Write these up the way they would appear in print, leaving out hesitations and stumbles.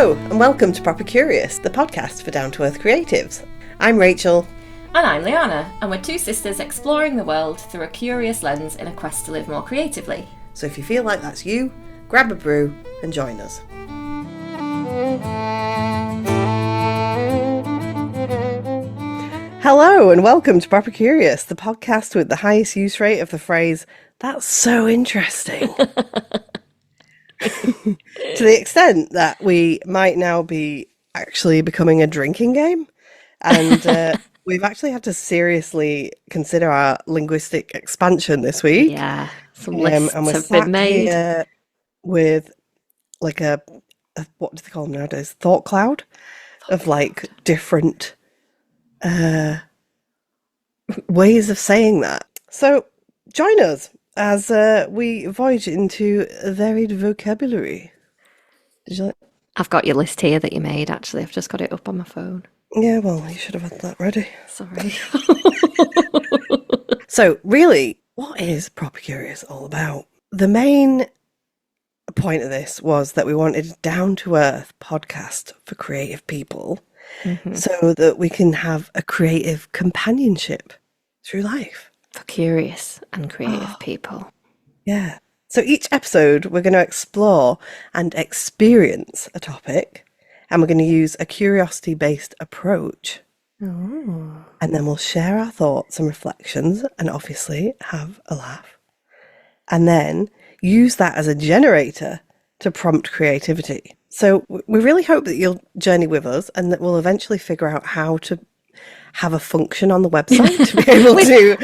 Hello, and welcome to Proper Curious, the podcast for down-to-earth creatives. I'm Rachel. And I'm Liana, and we're two sisters exploring the world through a curious lens in a quest to live more creatively. So if you feel like that's you, grab a brew and join us. Hello, and welcome to Proper Curious, the podcast with the highest use rate of the phrase, "That's so interesting." To the extent that we might now be actually becoming a drinking game. And we've actually had to seriously consider our linguistic expansion this week. Yeah, some lists and we're have been made. Here with like a what do they call them nowadays? Thought cloud of like different ways of saying that. So join us as we voyage into a varied vocabulary. Did you like? I've got your list here that you made, actually. I've just got it up on my phone. Yeah, well, you should have had that ready. Sorry. So, really, what is Proper Curious all about? The main point of this was that we wanted a down-to-earth podcast for creative people so that we can have a creative companionship through life. For curious and creative people. Yeah. So each episode, we're going to explore and experience a topic, and we're going to use a curiosity-based approach. Oh. And then we'll share our thoughts and reflections and obviously have a laugh. And then use that as a generator to prompt creativity. So we really hope that you'll journey with us and that we'll eventually figure out how to have a function on the website to be able to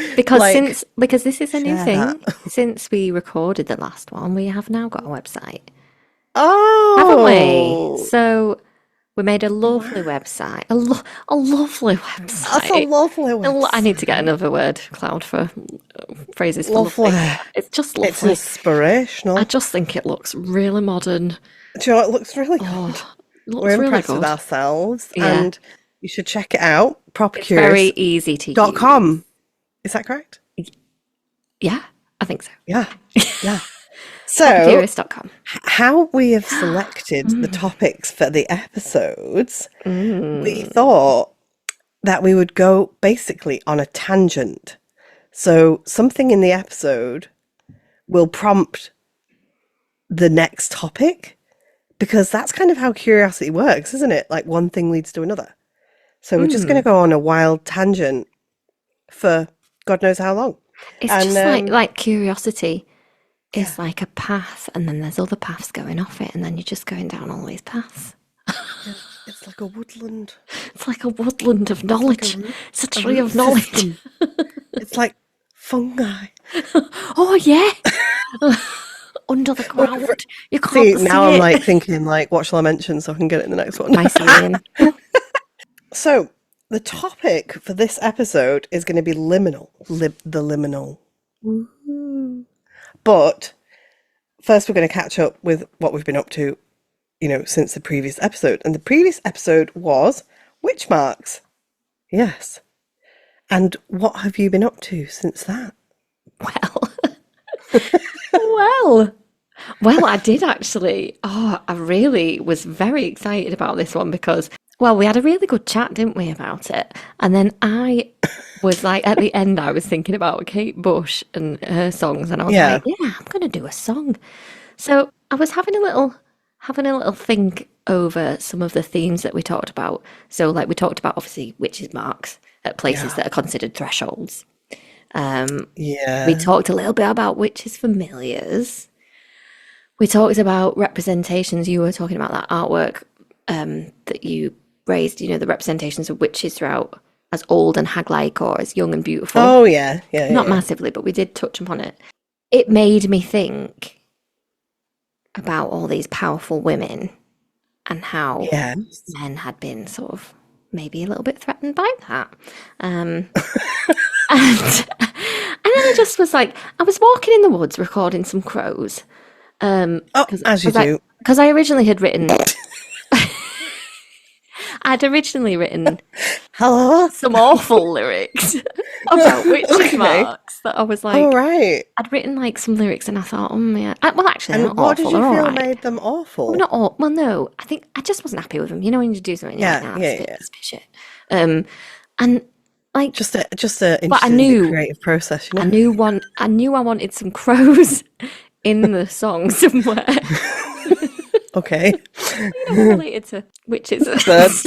because this is a new thing. that. Since we recorded the last one, we have now got a website. Oh, Haven't we? So we made a lovely website. A lovely website. That's a lovely website. I need to get another word cloud for phrases. Lovely. It's just lovely. It's inspirational. I just think it looks really modern. Do you know what? It looks really good. It looks We're really impressed good. with ourselves, Yeah. and you should check it out. It's very easy to use. propercurious.com. Is that correct? Yeah, I think so. Yeah. Yeah. So, Propercurious.com. how we have selected the topics for the episodes, we thought that we would go basically on a tangent. So something in the episode will prompt the next topic, because that's kind of how curiosity works, isn't it? Like one thing leads to another. So we're just going to go on a wild tangent for God knows how long. It's just like curiosity is like a path, and then there's other paths going off it, and then you're just going down all these paths. It's like a woodland. It's like a woodland of knowledge. It's a tree of root knowledge. system. It's like fungi. Oh, yeah. Under the ground. You can't See, see now it. I'm like thinking, like, what shall I mention so I can get it in the next one? Mycelium. So the topic for this episode is going to be liminal, the liminal. But first, we're going to catch up with what we've been up to, since the previous episode. And the previous episode was witch marks. Yes. And what have you been up to since that? Well, I did actually. Oh, I really was very excited about this one because, well, we had a really good chat, didn't we, about it? And then I was like, at the end, I was thinking about Kate Bush and her songs, and I was like, yeah, I'm going to do a song. So I was having a little think over some of the themes that we talked about. So, like, we talked about, obviously, witches' marks at places that are considered thresholds. We talked a little bit about witches' familiars. We talked about representations. You were talking about that artwork that you raised, the representations of witches throughout as old and hag-like or as young and beautiful. Oh, yeah. Not massively, but we did touch upon it. It made me think about all these powerful women and how men had been sort of maybe a little bit threatened by that. And then I just was like, I was walking in the woods recording some crows. As you do. Because I originally had written... I'd originally written Hello? some awful lyrics about witches' marks But I was Oh, like, right. I'd written like some lyrics and I thought, yeah. Well, actually, they're And not what did awful. you They're all feel right. made them Well, awful? not all. Well, no. I think I just wasn't happy with them. You know, when you do something, you're like, Yeah, nah, yeah, yeah. it's a bit shit. And like, Just but interested in the creative process, you I knew I wanted some crows in the song somewhere. Okay. Related to witches. Birds.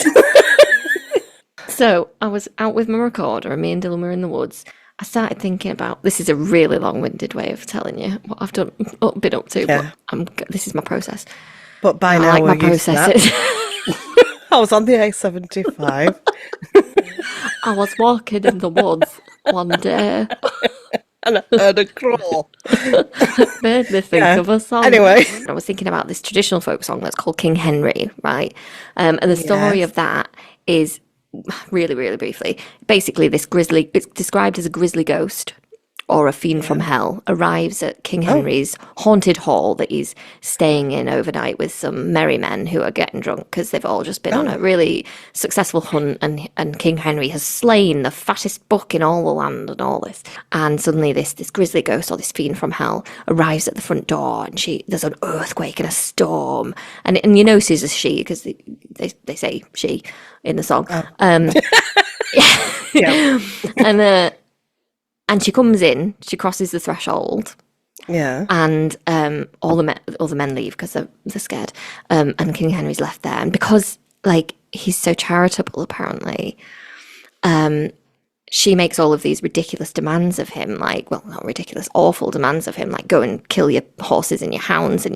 So I was out with my recorder and me and Dylan were in the woods. I started thinking about this is a really long-winded way of telling you what I've been up to, but Yeah. this is my process. But by I now like we're my used to that. processes. I was on the A75 I was walking in the woods one day, and I heard a crawl. made me think Yeah. of a song. Anyway. I was thinking about this traditional folk song that's called King Henry, right? And the story Yes. of that is really, really briefly. Basically, it's described as a grisly ghost or a fiend from hell arrives at King Oh. Henry's haunted hall that he's staying in overnight with some merry men who are getting drunk because they've all just been on a really successful hunt, and King Henry has slain the fattest buck in all the land and all this. And suddenly this grisly ghost or this fiend from hell arrives at the front door, and there's an earthquake and a storm, and you know she's a she because they say she in the song. Yeah. And she comes in, she crosses the threshold, Yeah. and all the men leave because they're scared, and King Henry's left there. And because like he's so charitable, apparently, she makes all of these ridiculous demands of him, like, well, not ridiculous, awful demands of him, like go and kill your horses and your hounds and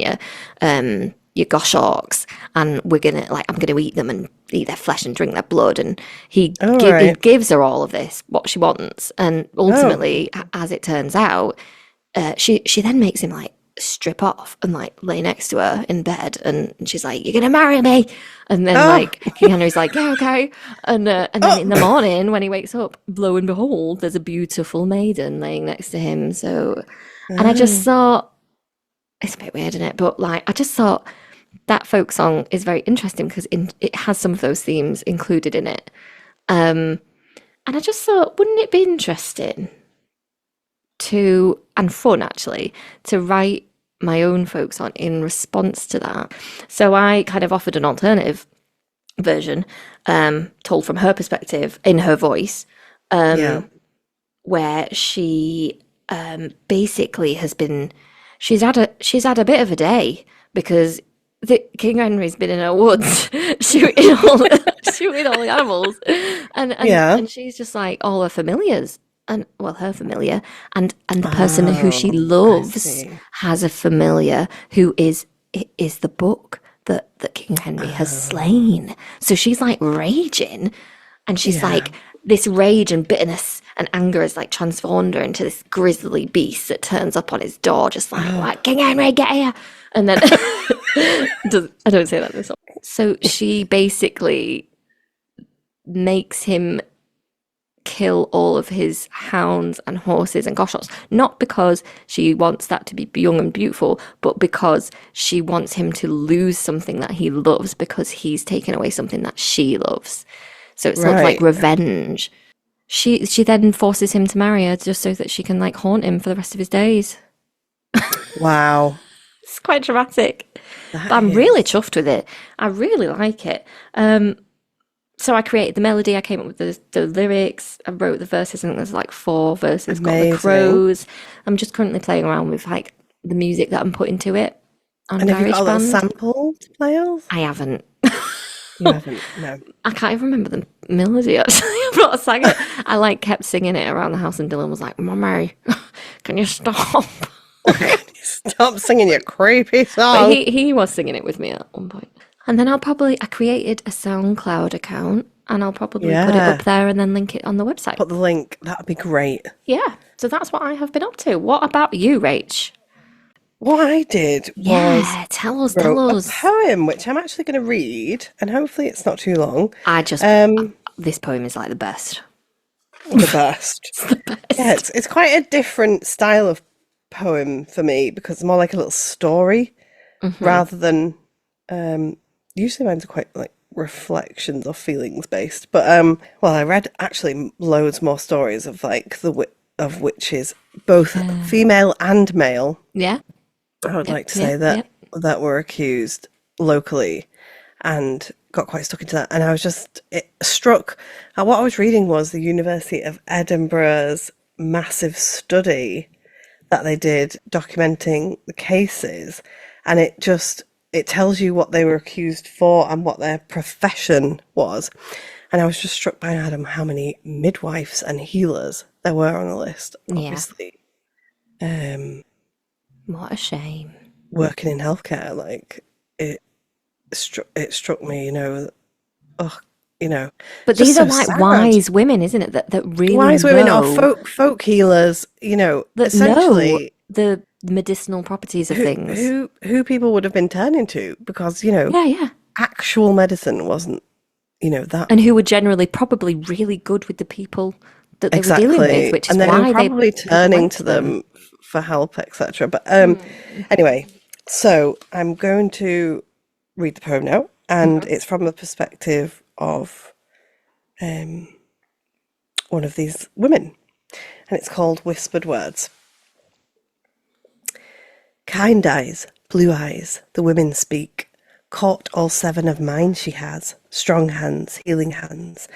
your goshawks, and I'm gonna eat them and eat their flesh and drink their blood. And he gives her all of this, what she wants, and ultimately, as it turns out, she then makes him like strip off and like lay next to her in bed, and she's like, "You're gonna marry me," and then like King Henry's like, "Yeah, okay," and then in the morning when he wakes up, lo and behold, there's a beautiful maiden laying next to him. So, and I just thought, it's a bit weird, isn't it? But like, I just thought that folk song is very interesting because it has some of those themes included in it. And I just thought, wouldn't it be interesting and fun actually, to write my own folk song in response to that? So I kind of offered an alternative version, told from her perspective in her voice, where she basically she's had a bit of a day because King Henry's been in her woods shooting all the animals, and she's just like all her familiars, and well, her familiar, and the person who she loves has a familiar who is the book that King Henry has slain. So she's like raging, and she's like, this rage and bitterness and anger has like transformed her into this grisly beast that turns up on his door, just like King Henry, get here. And then I don't say that in this song. So she basically makes him kill all of his hounds and horses and goshawks, not because she wants that to be young and beautiful, but because she wants him to lose something that he loves because he's taken away something that she loves. So it's sort of like revenge. She then forces him to marry her just so that she can like haunt him for the rest of his days. Wow. It's quite dramatic. But I'm really chuffed with it. I really like it. So I created the melody, I came up with the lyrics, I wrote the verses, I think there's like 4 verses, Amazing. got the crows. I'm just currently playing around with like the music that I'm putting to it on And have you got a little GarageBand. sample to play us? I haven't. You haven't, no. I can't even remember the melody actually. I've not sang it. I like kept singing it around the house, and Dylan was like, "Mummy, can you stop?" Stop singing your creepy song. But he was singing it with me at one point. And then I created a SoundCloud account, and I'll probably put it up there and then link it on the website. Put the link. That'd be great. Yeah. So that's what I have been up to. What about you, Rach? What I did was tell us. a poem, which I'm actually going to read, and hopefully it's not too long. This poem is like the best. The best. It's the best. Yeah, it's quite a different style of poem for me because it's more like a little story rather than usually mine's are quite like reflections or feelings based. But I read actually loads more stories of like of witches, both female and male, Yeah. I would Yep. like to say Yep. that Yep. that were accused locally and got quite stuck into that. And I was just struck. What I was reading was the University of Edinburgh's massive study that they did documenting the cases, and it tells you what they were accused for and what their profession was. And I was just struck by, Adam, how many midwives and healers there were on the list. Yeah. Obviously, What a shame. working in healthcare, like it struck me, oh, But just these are so like sad. wise women, isn't it? That really Wise women or know folk healers, that know essentially the medicinal properties of who things. who people would have been turning to because Yeah, yeah. actual medicine wasn't that And who were generally probably really good with the people that they were dealing with, exactly, which is and they were why probably people turning went to to them. them for help, etc. But anyway, so I'm going to read the poem now, and it's from the perspective of one of these women, and it's called Whispered Words. Kind eyes, blue eyes, the women speak. Caught all 7 of mine she has. Strong hands, healing hands.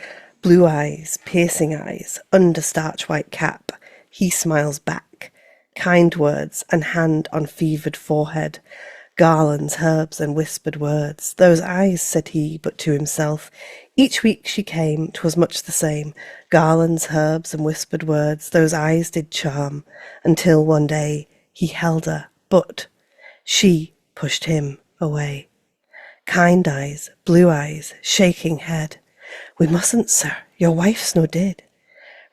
Blue eyes, piercing eyes, under starch white cap. He smiles back. Kind words, and hand on fevered forehead. Garlands, herbs, and whispered words. Those eyes, said he, but to himself. Each week she came, 'twas much the same. Garlands, herbs, and whispered words. Those eyes did charm, until one day he held her, but she pushed him away. Kind eyes, blue eyes, shaking head. We mustn't, sir, your wife's no dead.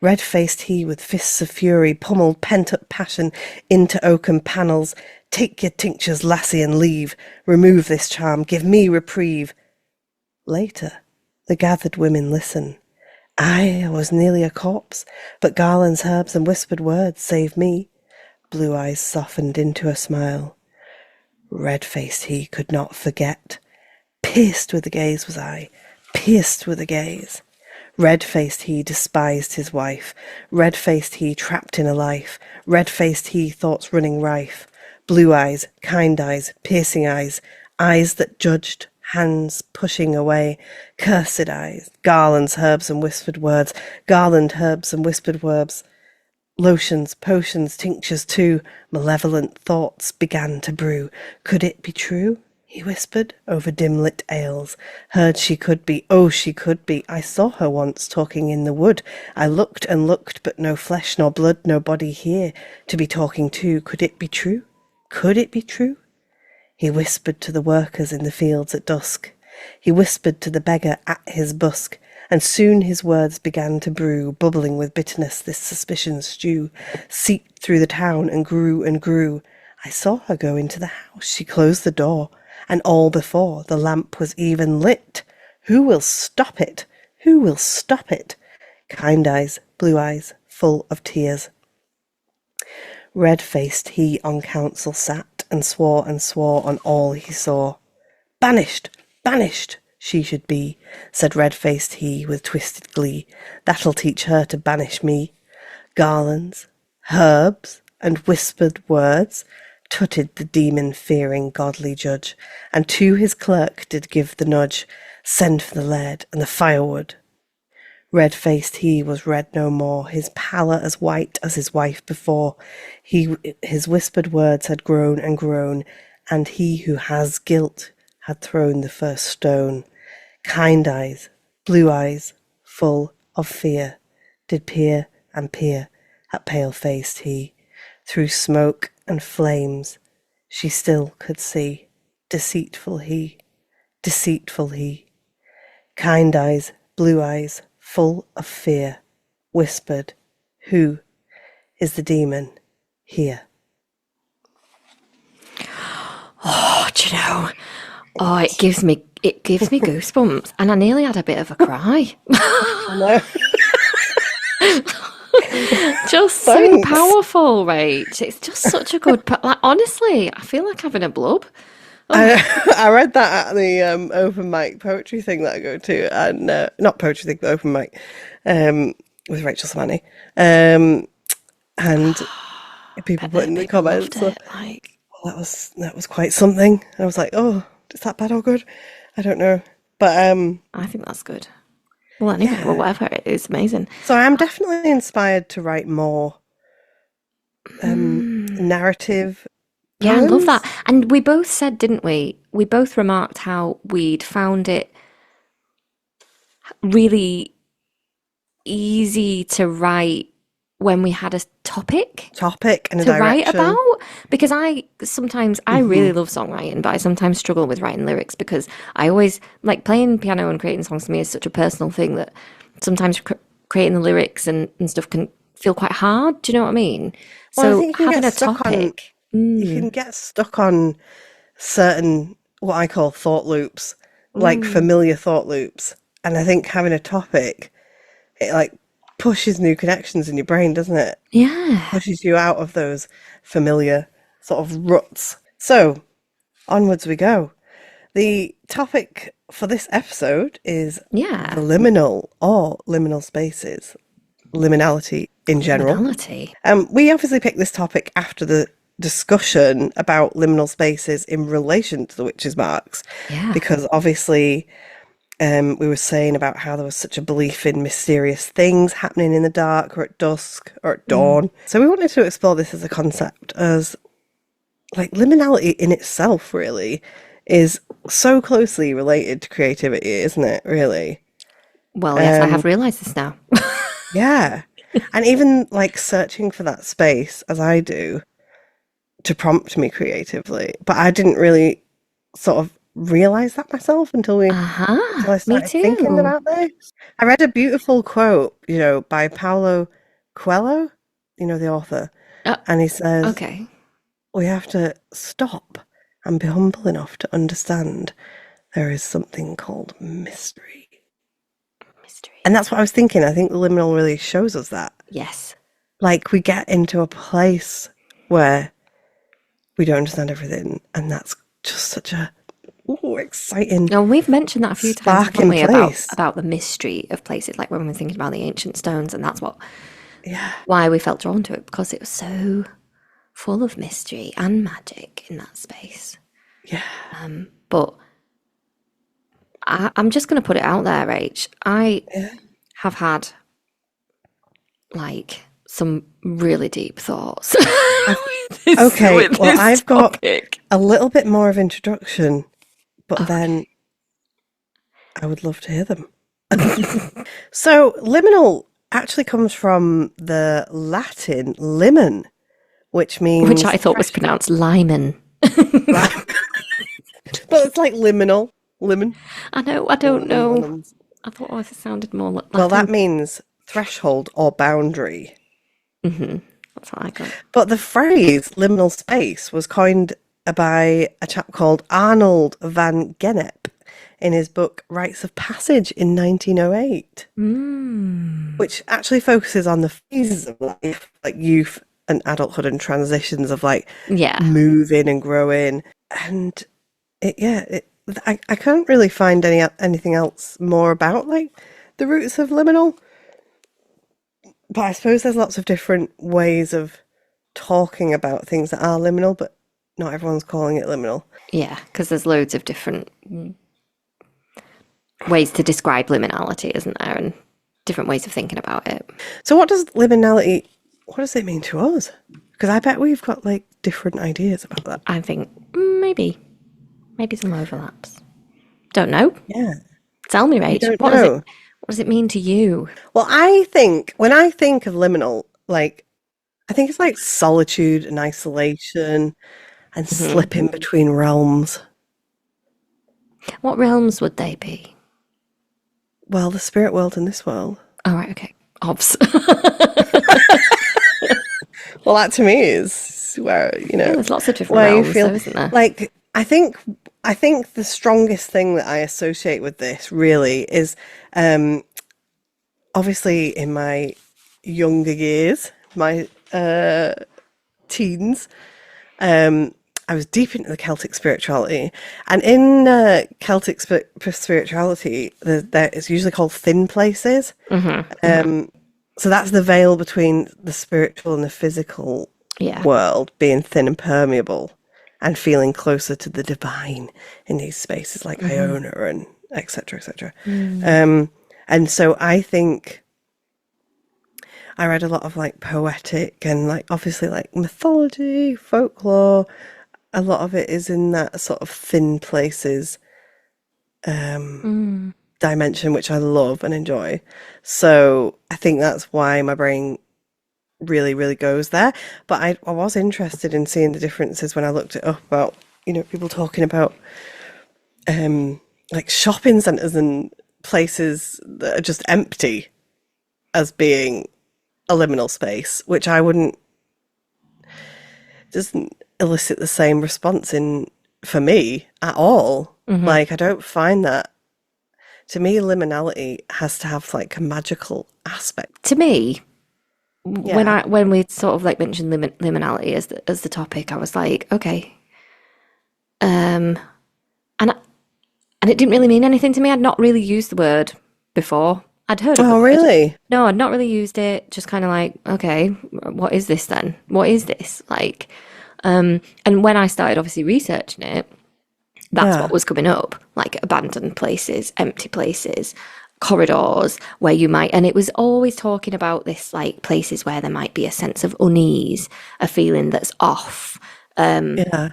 Red-faced he with fists of fury pummelled pent-up passion into oaken panels. Take your tinctures, lassie, and leave. Remove this charm, give me reprieve. Later, the gathered women listen. I was nearly a corpse, but garlands, herbs, and whispered words saved me. Blue eyes softened into a smile. Red-faced he could not forget. Pierced with the gaze was I, pierced with the gaze. Red-faced he despised his wife. Red-faced he trapped in a life. Red-faced he thoughts running rife. Blue eyes, kind eyes, piercing eyes, eyes that judged, hands pushing away. Cursed eyes, garlands, herbs, and whispered words. Garland, herbs, and whispered words. Lotions, potions, tinctures too. Malevolent thoughts began to brew. Could it be true? He whispered over dim-lit ales. Heard she could be, oh, she could be. I saw her once talking in the wood. I looked and looked, but no flesh nor blood, no body here to be talking to. Could it be true? Could it be true? He whispered to the workers in the fields at dusk. He whispered to the beggar at his busk. And soon his words began to brew, bubbling with bitterness. This suspicion's stew seeped through the town and grew and grew. I saw her go into the house. She closed the door. And all before the lamp was even lit. Who will stop it? Who will stop it? Kind eyes, blue eyes, full of tears. Red-faced he on council sat, and swore on all he saw. Banished, banished she should be, said red-faced he with twisted glee. That'll teach her to banish me. Garlands, herbs, and whispered words, tutted the demon-fearing godly judge, and to his clerk did give the nudge, send for the lead and the firewood. Red-faced he was red no more, his pallor as white as his wife before. His whispered words had grown and grown, and he who has guilt had thrown the first stone. Kind eyes, blue eyes, full of fear, did peer and peer at pale-faced he. Through smoke and flames she still could see. Deceitful he, deceitful he. Kind eyes, blue eyes, full of fear, whispered, who is the demon here? Oh, do you know? Oh, it gives me goosebumps, and I nearly had a bit of a cry. I know. Just so Thanks. powerful, Rach. It's just such a good. Like honestly, I feel like having a blub. I read that at the open mic poetry thing that I go to, and not poetry thing, but open mic with Rachel Samani. And people Bet put in that the people loved comments, it. Like, well, that was quite something. And I was like, oh, is that bad or good? I don't know. But I think that's good. Well, anyway, well, yeah. whatever, it is amazing. So I am definitely inspired to write more narrative Yeah, I love that. poems. And we both said, didn't we? We both remarked how we'd found it really easy to write when we had a topic Topic and a to write direction. about. Because I Hmm. really love songwriting, but I sometimes struggle with writing lyrics because I always like playing piano and creating songs to me is such a personal thing that sometimes creating the lyrics and stuff can feel quite hard. Do you know what I mean? Well, I So think having a topic, you can get stuck on certain what I call thought loops, like familiar thought loops. And I think having a topic, it like pushes new connections in your brain, doesn't it? yeah, Pushes you out of those familiar sort of ruts. So onwards we go. The topic for this episode is the yeah, liminal or liminal spaces, liminality in general. liminality. We obviously picked this topic after the discussion about liminal spaces in relation to the witches' marks, Yeah. because obviously we were saying about how there was such a belief in mysterious things happening in the dark or at dusk or at dawn. So we wanted to explore this as a concept as like liminality in itself really is so closely related to creativity, isn't it? Really? Well, yes, I have realised this now. Yeah. And even like searching for that space as I do to prompt me creatively. But I didn't really sort of realize that myself until I Me started thinking too. about this. I read a beautiful quote, by Paulo Coelho, the author, Uh, and he says, okay. we have to stop and be humble enough to understand there is something called mystery. Mystery. And that's what I was thinking. I think the liminal really shows us that. Yes. Like we get into a place where we don't understand everything, and that's just such a exciting, And we've mentioned that a few times, haven't sparking we, about place. about the mystery of places, like when we were thinking about the ancient stones, and that's Yeah, why we felt drawn to it, because it was so full of mystery and magic in that space. yeah, But I'm just going to put it out there, Rach. I yeah. have had like some really deep thoughts Okay, with well, this I've got topic. a little bit more of introduction, but Okay. then I would love to hear them. So, liminal actually comes from the Latin limen, which Which means I thought was fresh. pronounced Lyman. Well, it's like liminal, limon, I know, I don't lemon, know. lemons. I thought it sounded more Well, that Latin. means threshold or boundary. That's what I got. But the phrase liminal space was coined by a chap called Arnold van Gennep in his book Rites of Passage in 1908, which actually focuses on the phases of life, like youth and adulthood and transitions of like Yeah. moving and growing. And I couldn't really find anything else more about like the roots of liminal. But I suppose there's lots of different ways of talking about things that are liminal, but not everyone's calling it liminal. Yeah, because there's loads of different ways to describe liminality, isn't there? And different ways of thinking about it. So what does it mean to us? Because I bet we've got like different ideas about that. I think maybe some overlaps. Don't know. Yeah, Tell me, you Rach. don't know. What does it mean to you? Well, I think when I think of liminal, like I think it's like solitude and isolation and slipping between realms. What realms would they be? Well, the spirit world and this world. All right, okay. Obs. Well, that to me is where, Yeah, there's lots of different where you realms, feel though, isn't there? like I think the strongest thing that I associate with this really is obviously in my younger years, my teens, I was deep into the Celtic spirituality, and in Celtic spirituality, there it's usually called thin places. So that's the veil between the spiritual and the physical Yeah. world being thin and permeable and feeling closer to the divine in these spaces like Mm-hmm. Iona and etc. etc. Mm. And so I think I read a lot of like poetic and like obviously like mythology, folklore. A lot of it is in that sort of thin places Mm. dimension, which I love and enjoy. So I think that's why my brain really, really goes there. But I was interested in seeing the differences when I looked it up about, people talking about like shopping centres and places that are just empty as being a liminal space, which I wouldn't, doesn't elicit the same response in for me at all. Mm-hmm. Like I don't find that. To me, liminality has to have like a magical aspect. To me, Yeah. when we sort of like mentioned liminality as the topic, I was like, okay, and I- and it didn't really mean anything to me. I'd not really used the word before. I'd heard of the Oh, word. really? No, I'd not really used it. Just kind of like, okay, what is this then? What is this like? And when I started obviously researching it, that's what Yeah. was coming up, like abandoned places, empty places, corridors where you might, and it was always talking about this like places where there might be a sense of unease, a feeling that's off. Yeah.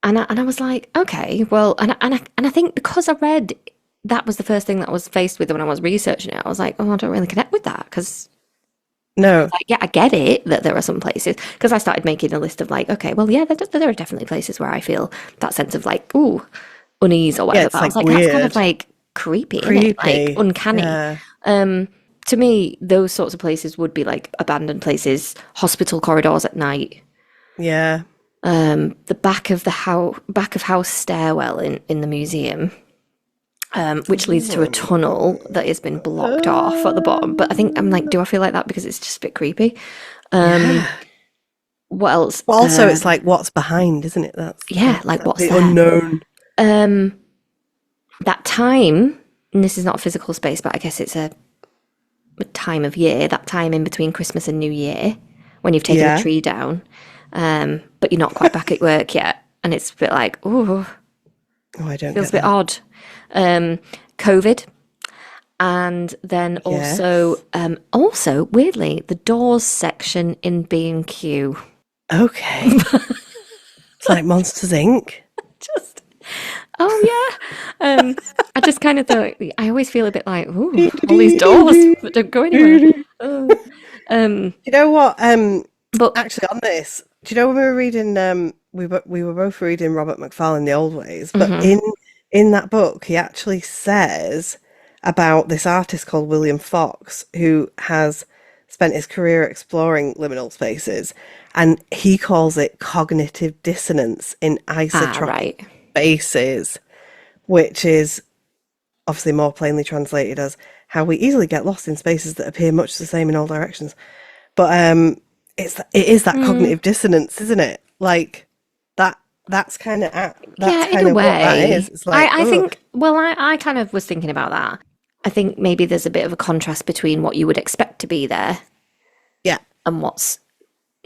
And I was like, okay, well, and I think because I read that was the first thing that I was faced with when I was researching it, I was like, oh, I don't really connect with that because No. like, yeah, I get it that there are some places because I started making a list of like, okay, well, yeah, there are definitely places where I feel that sense of like, ooh, unease or Yeah, whatever. it's But I was like like, that's kind of weird. like creepy, isn't it? Like Creepy. uncanny. Yeah. To me, those sorts of places would be like abandoned places, hospital corridors at night, Yeah. the back of house stairwell in the museum. Which leads to a tunnel that has been blocked off at the bottom. But I think I'm like, do I feel like that because it's just a bit creepy? Yeah. What else? But also, it's like what's behind, isn't it? That's the Yeah, thing. like That's what's the there? unknown. That time, and this is not a physical space, but I guess it's a time of year, that time in between Christmas and New Year, when you've taken the Yeah. tree down, but you're not quite back at work yet. And it's a bit like, oh, Oh, I don't feels get a bit that. odd. COVID. And then also, Yes. also weirdly, the doors section in B&Q. Okay. It's like Monsters Inc. Just, oh yeah. I just kind of thought, I always feel a bit like, ooh, all these doors that don't go anywhere. Oh. You know what? But Actually, on this, do you know when we were reading? We were both reading Robert McFarlane, The Old Ways, but mhm. in that book, he actually says about this artist called William Fox who has spent his career exploring liminal spaces, and he calls it cognitive dissonance in Ah, isotropic right. spaces, which is obviously more plainly translated as how we easily get lost in spaces that appear much the same in all directions. But it is that Mm, cognitive dissonance, isn't it? Like that that's yeah, in kind a of what that is. way. It's like, I oh, think, well, I kind of was thinking about that. I think maybe there's a bit of a contrast between what you would expect to be there yeah. and what's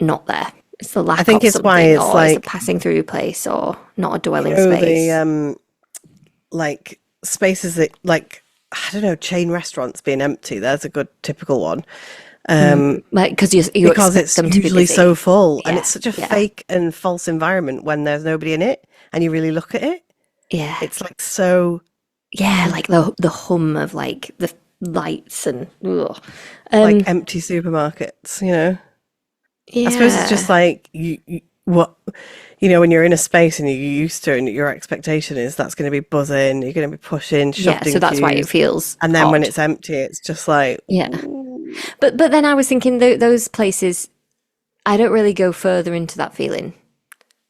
not there. It's the I lack think of it's why something, it's or it's a like, passing through place, or not a you dwelling know, the space. like spaces that like I don't know, chain restaurants being empty. There's a good typical one. Like, because you Because expect it's them to be usually so busy. full and Yeah, it's such a yeah, fake and false environment when there's nobody in it and you really look at it. yeah, It's like so yeah. Like the hum of like the lights and ugh. like um, empty supermarkets, you know? I suppose it's just yeah, like what when you're in a space and you're used to it and your expectation is that's going to be buzzing, you're going to be pushing, yeah. shoved So in that's why it queues, feels and then when odd. it's empty, it's just like, Yeah, ooh. but then I was thinking those places. I don't really go further into that feeling.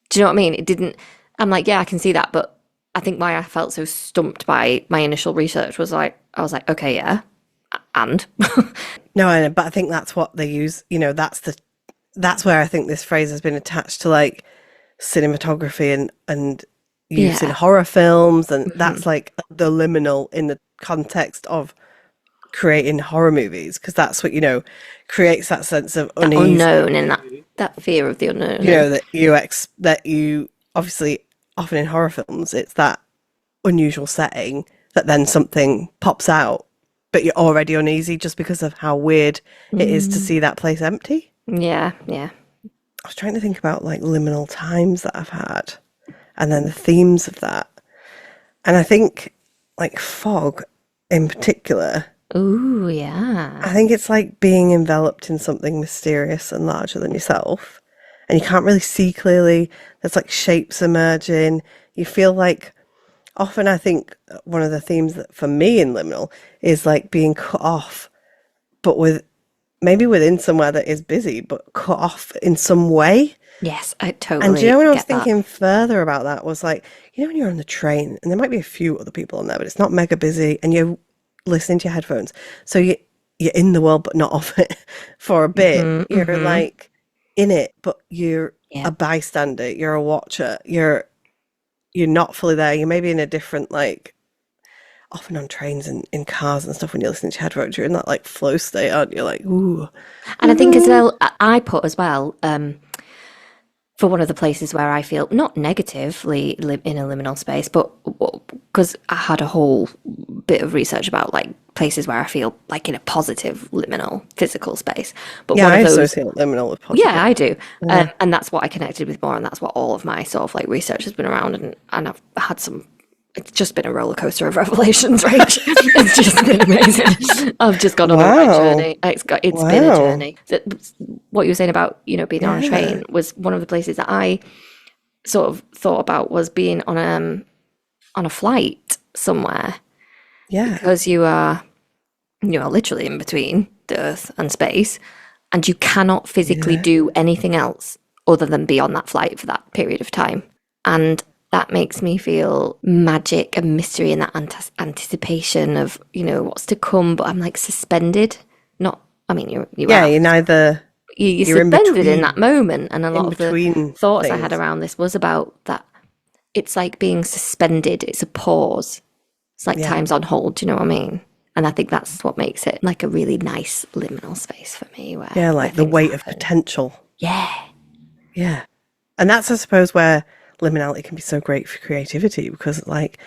Do you know what I mean? It didn't. I'm like, yeah, I can see that, but I think why I felt so stumped by my initial research was like, I was like, okay, yeah, and No, I know, but I think that's what they use. That's where I think this phrase has been attached to like cinematography and use in yeah, horror films, and that's like the liminal in the context of creating horror movies, because that's what, creates that sense of That unease, unknown and that fear of the unknown. that you obviously, often in horror films, it's that unusual setting that then something pops out, but you're already uneasy just because of how weird it is to see that place empty. Yeah, yeah. I was trying to think about like liminal times that I've had and then the themes of that. And I think like fog in particular, Ooh, yeah. I think it's like being enveloped in something mysterious and larger than yourself. And you can't really see clearly. There's like shapes emerging. You feel like often I think one of the themes that for me in liminal is like being cut off, but with maybe within somewhere that is busy, but cut off in some way. Yes, I And do totally you know when I was get that. thinking further about that was like, when you're on the train and there might be a few other people on there, but it's not mega busy and you're listening to your headphones. So you're in the world but not of it for a bit. You're like in it, but you're Yeah. a bystander, you're a watcher, you're not fully there. You're maybe in a different like often on trains and in cars and stuff when you're listening to headphones, you're in that like flow state, aren't you? Like, ooh. And I think as well, I put as well, for one of the places where I feel not negatively in a liminal space, but because I had a whole bit of research about like places where I feel like in a positive liminal physical space. But Yeah, one I of those, associate liminal with positive. yeah, I do, and that's what I connected with more, and that's what all of my sort of like research has been around, and I've had some. It's just been a roller coaster of revelations, Rach. It's just been amazing. I've just gone on a right journey. It's been a journey. What you were saying about being on a train was one of the places that I sort of thought about was being on a flight somewhere. Yeah. Because you are literally in between the Earth and space, and you cannot physically do anything else other than be on that flight for that period of time. And that makes me feel magic and mystery and that anticipation of, what's to come. But I'm like suspended. Not, I mean, you're you're neither. You're suspended in that moment. And a lot of the thoughts things I had around this was about that. It's like being suspended. It's a pause. It's like time's on hold. Do you know what I mean? And I think that's what makes it like a really nice liminal space for me. Where, like the weight of potential. Yeah. Yeah. And that's, I suppose, where liminality can be so great for creativity, because like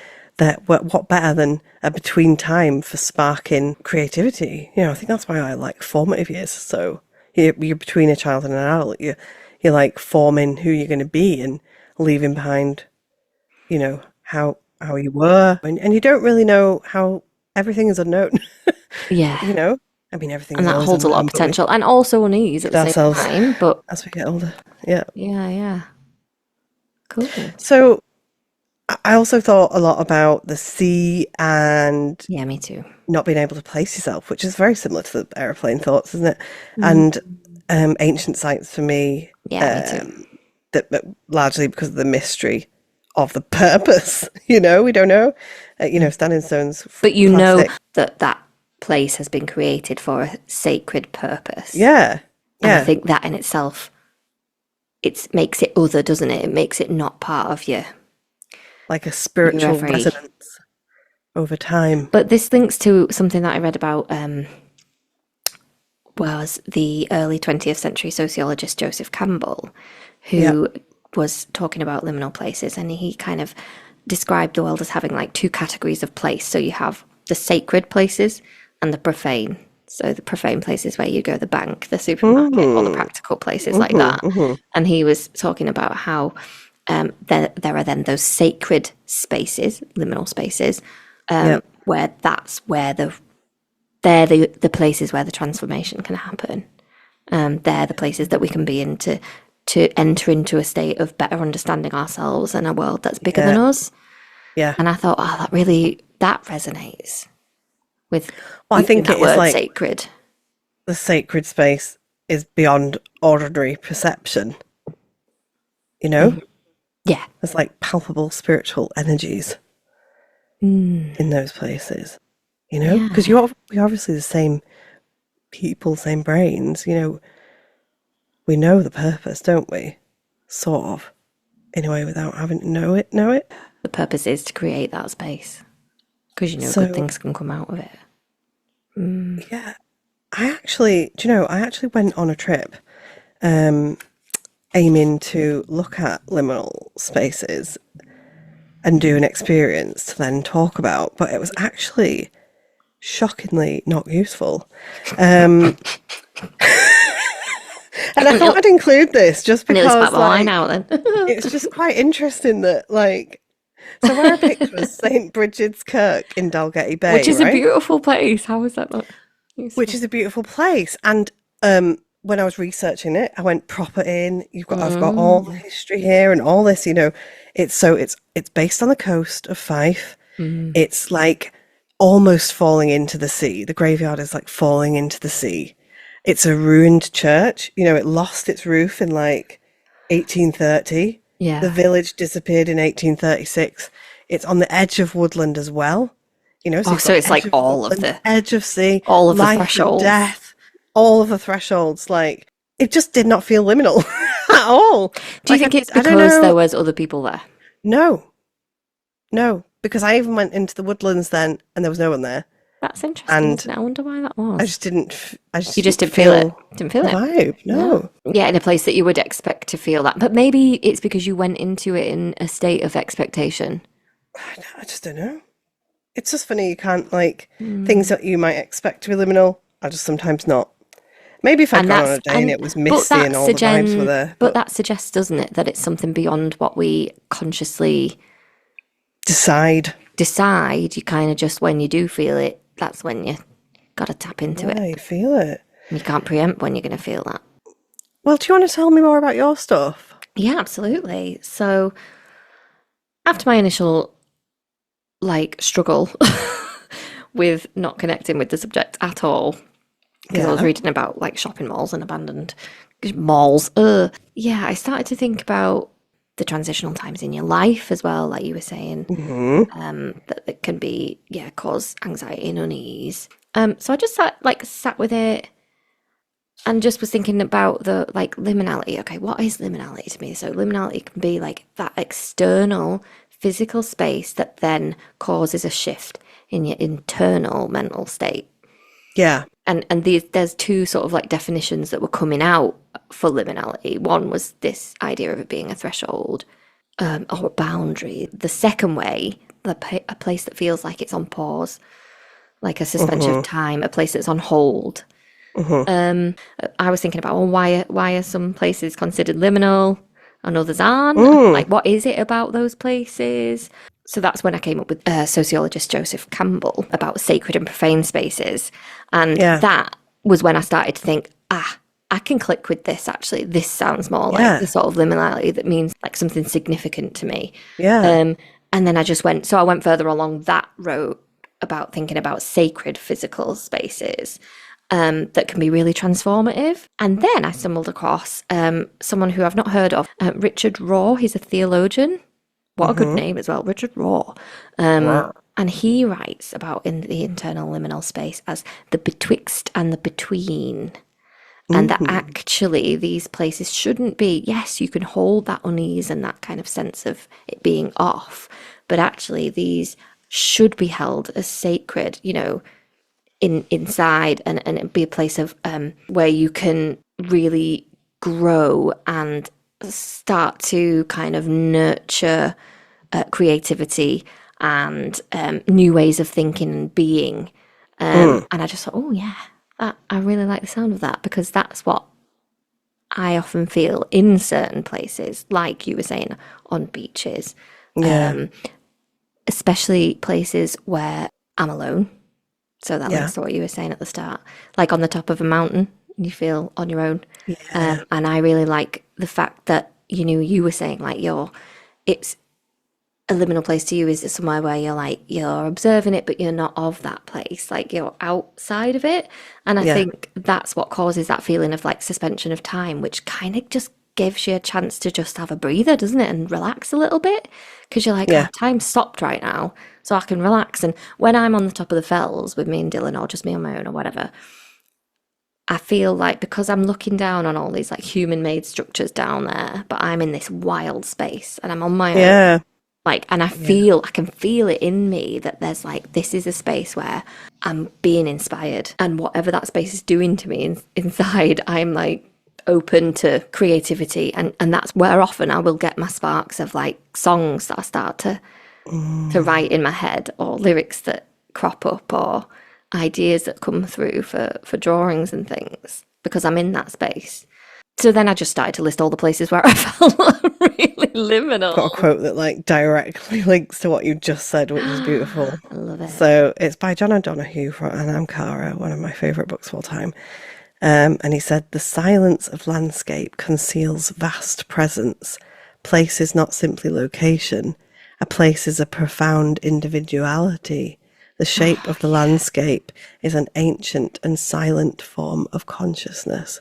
what better than a between time for sparking creativity? I think that's why I like formative years. So you're between a child and an adult. You're like forming who you're going to be and leaving behind, how you were, and you don't really know how everything is unknown. Yeah. I mean, everything and is that holds a lot of potential and also unease at the same time. But as we get older, yeah. Cool. So I also thought a lot about the sea and me too. Not being able to place yourself, which is very similar to the aeroplane thoughts, isn't it? And ancient sites for me, me too. That largely because of the mystery of the purpose. We don't know. Standing stones. But you know that place has been created for a sacred purpose. Yeah. And I think that in itself, it makes it other, doesn't it? It makes it not part of you. Like a spiritual resonance over time. But this links to something that I read about was the early 20th century sociologist Joseph Campbell, who was talking about liminal places, and he kind of described the world as having like two categories of place. So you have the sacred places and the profane. So the profane places where you go, the bank, the supermarket, all the practical places like that. And he was talking about how there are then those sacred spaces, liminal spaces, where they're the places where the transformation can happen. They're the places that we can be in to enter into a state of better understanding ourselves and a world that's bigger than us. Yeah. And I thought, that resonates with I think that it word is like sacred. The sacred space is beyond ordinary perception. Yeah. There's like palpable spiritual energies in those places. Because we're obviously the same people, same brains. We know the purpose, don't we? Sort of, in a way, without having to know it. The purpose is to create that space, because good things can come out of it. Yeah. I actually went on a trip aiming to look at liminal spaces and do an experience to then talk about, but it was actually shockingly not useful. Um, and I thought I'd include this just I nearly spat because, my wine like, out then. it's just quite interesting that, like, so where I picked was St. Bridget's Kirk in Dalgety Which Bay, is a right? beautiful place. How is that not Which useful? is a beautiful place. And when I was researching it, I went proper in. I've got all the Mm, history here and all this. It's based on the coast of Fife. mm. It's like almost falling into the sea. The graveyard is like falling into the sea. It's a ruined church. It lost its roof in like 1830. The Yeah. village disappeared in 1836. It's on the edge of woodland as well. So Oh, you've so got it's edge like of woodland, edge of sea, all of the life and thresholds. death, all of the thresholds. Like, it just did not feel liminal at all. Do you Like, think it's I don't because there know. was other people there? No, no, because I even went into the woodlands then and there was no one there. That's interesting, And isn't it? I wonder why that I was. just I just You just didn't didn't feel it. feel Didn't feel the it. vibe. No. No, Yeah, in a place that you would expect to feel that. But maybe it's because you went into it in a state of expectation. I just don't know. It's just funny. You can't, like, things Mm. that you might expect to be liminal are just sometimes not. Maybe if I'd And gone on that's a day and and it was but misty and that all the vibes were suggests there, but but that suggests, doesn't it, that it's something beyond what we consciously decide. decide. You kind of just when you do feel it, that's when you gotta tap into it. Yeah, you feel it. And you can't preempt when you're gonna feel that. Well, do you want to tell me more about your stuff? Yeah, absolutely. So after my initial struggle with not connecting with the subject at all, because I was Yeah. reading about like shopping malls and abandoned malls. Yeah, I started to think about the transitional times in your life as well, like you were saying, Hmm. that can be, yeah, cause anxiety and unease. So I just sat with it and just was thinking about the like liminality. Okay, what is liminality to me? So liminality can be like that external physical space that then causes a shift in your internal mental state. Yeah. And there's two sort of like definitions that were coming out for liminality. One was this idea of it being a threshold, or a boundary. The second way, a place that feels like it's on pause, like a suspension of Hmm. time, a place that's on hold. Hmm. I was thinking about, well, why are some places considered liminal and others aren't? Mm. Like, what is it about those places? So that's when I came up with sociologist Joseph Campbell about sacred and profane spaces. And Yeah. that was when I started to think, I can click with this actually. This sounds more like the Yeah. sort of liminality that means like something significant to me. Yeah. And then I went further along that road about thinking about sacred physical spaces that can be really transformative. And then I stumbled across someone who I've not heard of, Richard Raw. He's a theologian. What a good Hmm. name as well, Richard Raw. And he writes about in the internal liminal space as the betwixt and the between. And that Hmm. actually these places shouldn't be, yes, you can hold that unease and that kind of sense of it being off, but actually these should be held as sacred, inside, and it be a place of where you can really grow and start to kind of nurture creativity and new ways of thinking and being. Mm. And I just thought, oh yeah, I really like the sound of that because that's what I often feel in certain places, like you were saying, on beaches, Yeah. especially places where I'm alone. So that Yeah. links to what you were saying at the start. Like on the top of a mountain, you feel on your own. Yeah. And I really like the fact that, you were saying like it's a liminal place to you is somewhere where you're observing it, but you're not of that place. Like you're outside of it. And I Yeah. think that's what causes that feeling of like suspension of time, which kind of just gives you a chance to just have a breather, doesn't it? And relax a little bit. Because you're like, Yeah. time stopped right now. So I can relax. And when I'm on the top of the fells with me and Dylan or just me on my own or whatever, I feel like because I'm looking down on all these like human made structures down there, but I'm in this wild space and I'm on my own. Yeah. Like, and Yeah. I can feel it in me that there's like, this is a space where I'm being inspired, and whatever that space is doing to me inside, I'm like open to creativity. And that's where often I will get my sparks of like songs that I start to Mm. write in my head, or lyrics that crop up, or ideas that come through for drawings and things, because I'm in that space. So then I just started to list all the places where I felt really Got a liminal. quote that like directly links to what you just said, which is beautiful. I love it. So it's by John O'Donoghue from And I'm Cara, one of my favourite books of all time. And he said, the silence of landscape conceals vast presence. Place is not simply location. A place is a profound individuality. The shape Oh, of the landscape is an ancient and silent form of consciousness.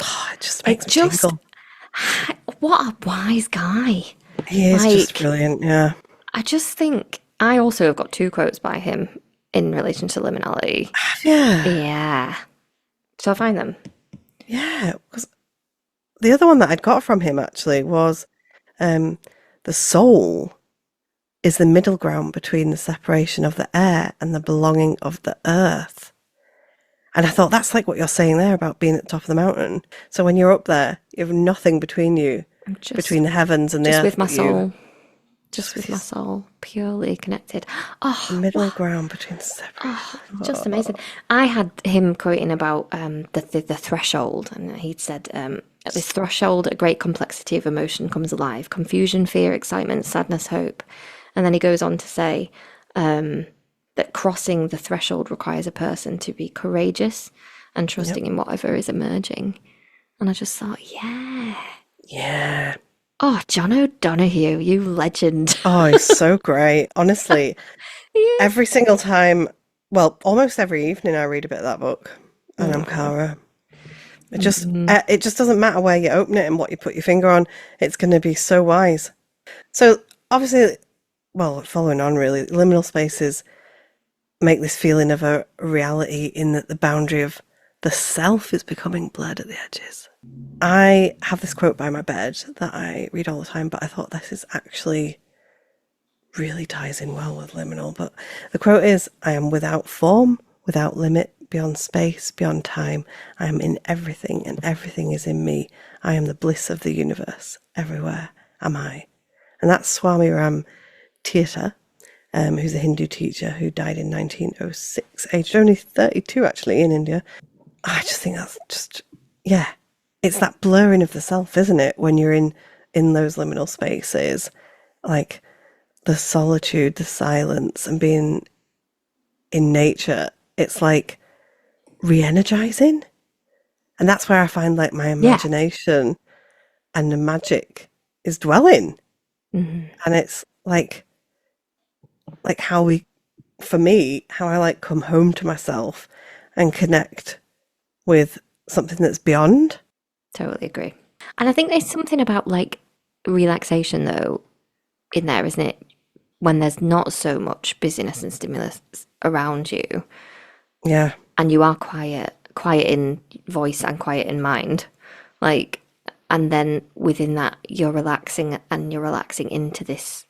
Oh, it just it makes me just, tingle. what a wise guy. He is just Like, brilliant, yeah. I just think I also have got two quotes by him in relation to liminality. Yeah, Yeah. So I find them. yeah. Because the other one that I'd got from him actually was um, the soul is the middle ground between the separation of the air and the belonging of the earth. And I thought that's like what you're saying there about being at the top of the mountain. So when you're up there, you have nothing between you, I'm between the heavens and the just earth, with my but you soul. Just just with with my soul. Purely connected. the Oh, middle what? ground between the separation. Oh, just amazing. I had him quoting about the threshold, and he'd said, at this threshold, a great complexity of emotion comes alive: confusion, fear, excitement, sadness, hope. And then he goes on to say that crossing the threshold requires a person to be courageous and Yep. trusting in whatever is emerging. And I just thought, yeah. Yeah. Oh, John O'Donoghue, you legend. Oh, it's so great. Honestly, Yeah. every single time, well, almost every evening I read a bit of that book. And I'm Oh. Cara. It just doesn't matter where you open it and what you put your finger on. It's going to be so wise. So obviously, well, following on really, liminal spaces make this feeling of a reality in that the boundary of the self is becoming blurred at the edges. I have this quote by my bed that I read all the time, but I thought this is actually really ties in well with liminal. But the quote is, I am without form, without limit, beyond space, beyond time. I am in everything and everything is in me. I am the bliss of the universe. Everywhere am I. And that's Swami Ram Tirtha, who's a Hindu teacher who died in 1906, aged only 32 actually in India. I just think that's just, yeah, it's that blurring of the self, isn't it? When you're in those liminal spaces, like the solitude, the silence, and being in nature, it's like re-energizing. And that's where I find like my Yeah. imagination and the magic is dwelling. Mhm. And it's like how we, for me, how I like come home to myself and connect with something that's beyond. Totally agree. And I think there's something about like relaxation though in there, isn't it? When there's not so much busyness and stimulus around you, Yeah. and you are quiet in voice and quiet in mind, like, and then within that you're relaxing, and you're relaxing into this